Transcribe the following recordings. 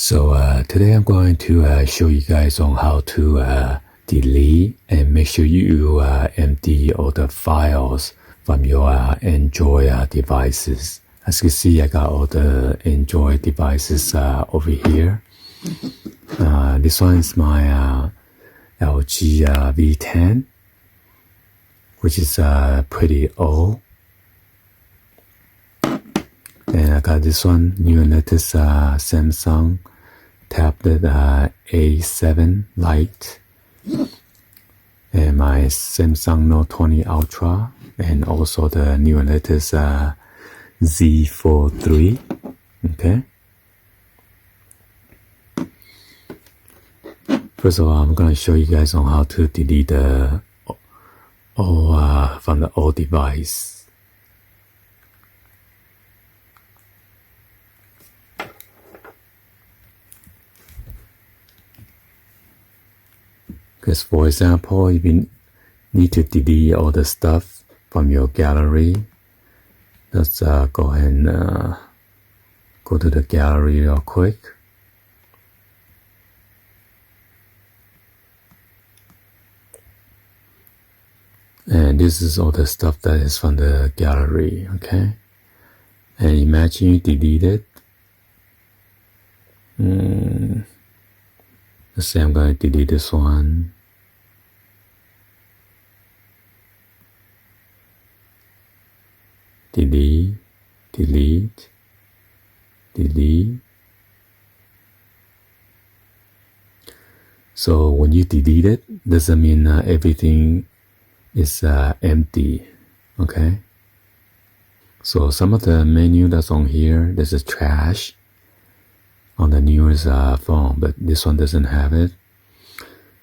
Today I'm going to show you guys on how to delete and make sure you empty all the files from your Android devices. As you can see, I got all the Android devices over here. This one is my LG V10, which is pretty old. And I got this one, new and latest Samsung tablet A7 Lite, and my Samsung Note 20 Ultra, and also the new and latest Z Fold 3. Okay. First of all, I'm going to show you guys on how to delete the all from the old device. Because, for example, if you need to delete all the stuff from your gallery, let's go ahead and go to the gallery real quick. And this is all the stuff that is from the gallery, okay? And imagine you delete it. Let's say I'm going to delete this one. Delete, delete, delete. So when you delete it, doesn't mean everything is empty, okay? So some of the menu that's on here, there's a trash on the newest phone, but this one doesn't have it.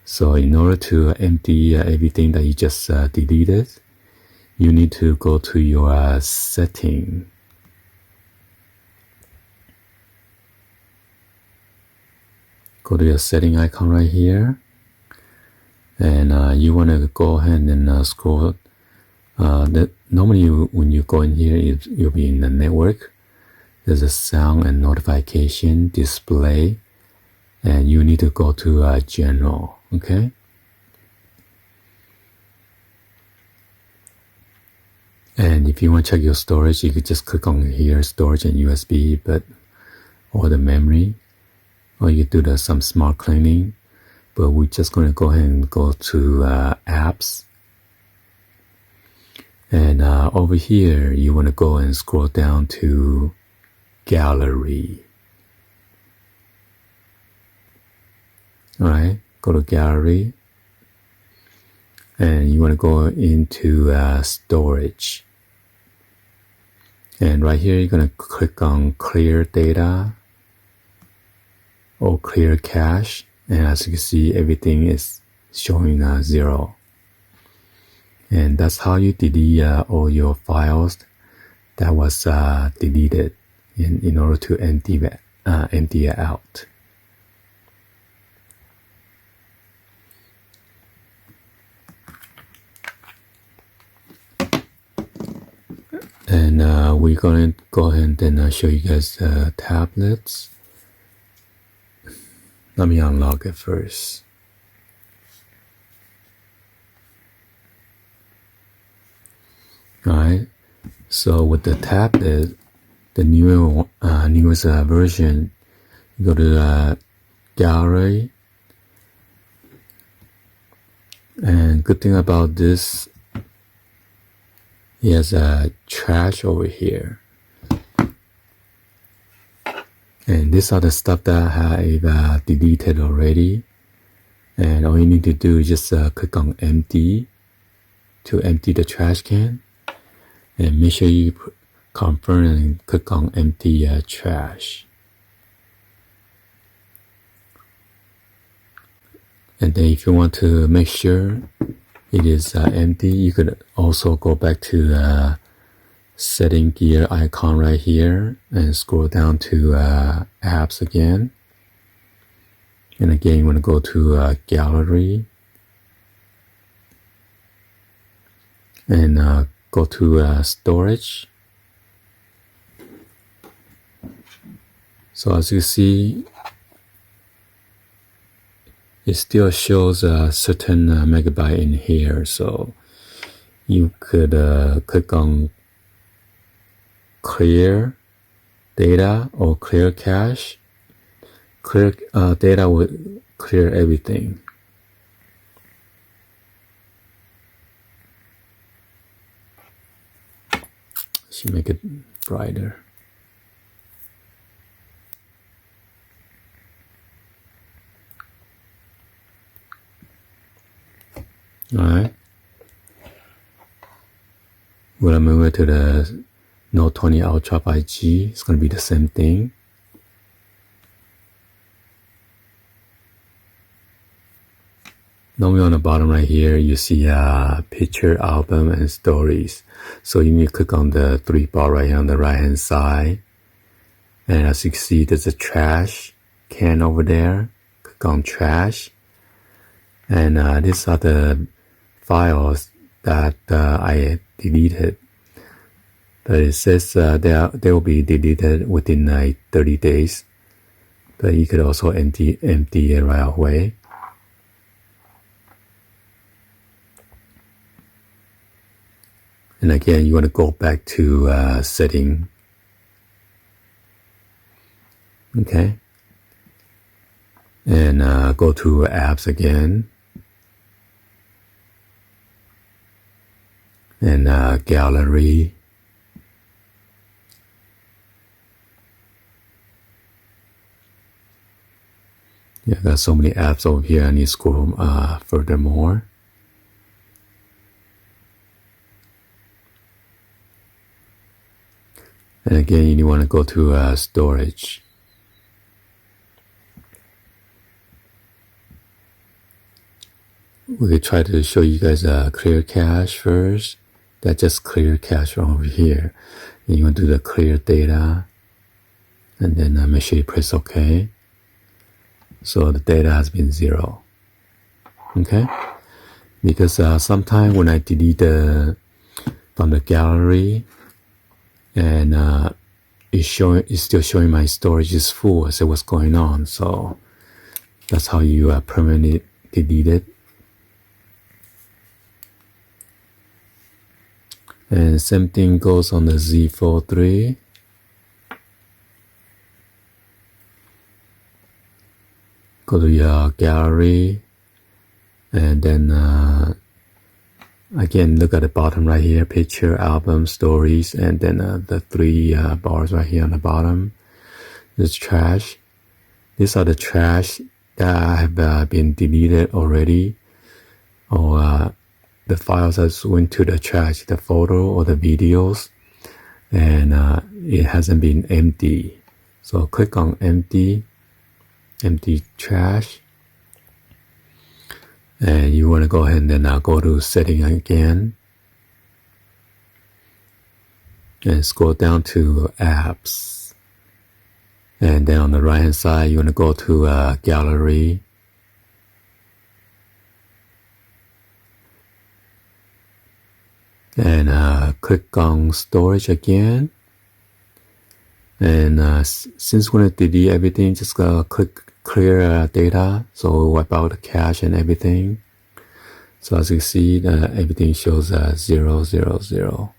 So in order to empty everything that you just deleted, you need to go to your setting. Go to your setting icon right here, and you want to go ahead and scroll. Normally when you go in here, you'll be in the network. There's a sound and notification display, and you need to go to general, okay? And if you want to check your storage, you could just click on here, storage and USB, or the memory, or you do some smart cleaning. But we're just going to go ahead and go to apps. And over here, you want to go and scroll down to gallery. Alright, go to gallery, and you want to go into storage. And right here, you're going to click on clear data or clear cache. And as you can see, everything is showing 0. And that's how you delete all your files that was deleted in order to empty it out. And we're going to go ahead and show you guys tablets. Let me unlock it first. Alright, so with the tablet, the newest version, you go to gallery. And good thing about this, it has a trash over here. And these are the stuff that I've deleted already. And all you need to do is just click on empty to empty the trash can. And make sure you confirm and click on empty trash. And then if you want to make sure it is empty, you could also go back to the setting gear icon right here and scroll down to apps again. And again, you want to go to gallery and go to storage. So as you see, it still shows a certain megabyte in here. So you could click on clear data or clear cache. Clear data will clear everything. Should make it brighter. Alright. When I move it to the Note 20 Ultra 5G, it's going to be the same thing. Normally on the bottom right here, you see picture, album, and stories. So you need to click on the three bar right here on the right hand side. And as you can see, there's a trash can over there. Click on trash. And these are the files that I deleted. But it says they will be deleted within like 30 days. But you could also empty it right away. And again, you want to go back to setting. Okay. And go to apps again. And gallery. Yeah, got so many apps over here. I need to scroll furthermore. And again, you want to go to storage. We could try to show you guys a clear cache first. That's just clear cache from over here. And you want to do the clear data. And then make sure you press OK. So the data has been 0. Okay? Because sometimes when I delete from the gallery, and it's still showing my storage is full. I said, what's going on? So that's how you permanently delete it. And same thing goes on the Z Fold 3. Go to your gallery, and then again, look at the bottom right here, picture, album, stories, and then the three bars right here on the bottom. This trash. These are the trash that have been deleted already, or the files that went to the trash, the photo or the videos, and it hasn't been empty. So click on empty trash. And you want to go ahead and then go to setting again. And scroll down to apps. And then on the right hand side, you want to go to gallery. And click on storage again. And since we're going to delete everything, just click clear data, so we'll wipe out the cache and everything. So as you see, everything shows 0, 0, 0.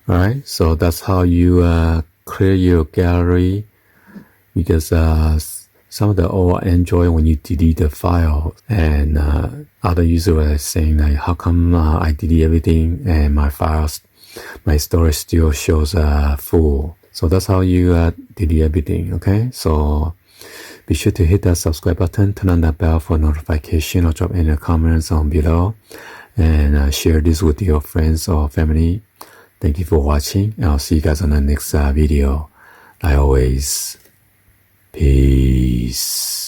Alright, so that's how you clear your gallery, because some of the old Android, when you delete the file, and other users were saying like, how come I delete everything and my files, my storage still shows full? So that's how you delete everything. Okay, so be sure to hit that subscribe button, turn on that bell for notification, or drop any comments on below, and share this with your friends or family. Thank you for watching, and I'll see you guys on the next video. Like always, peace.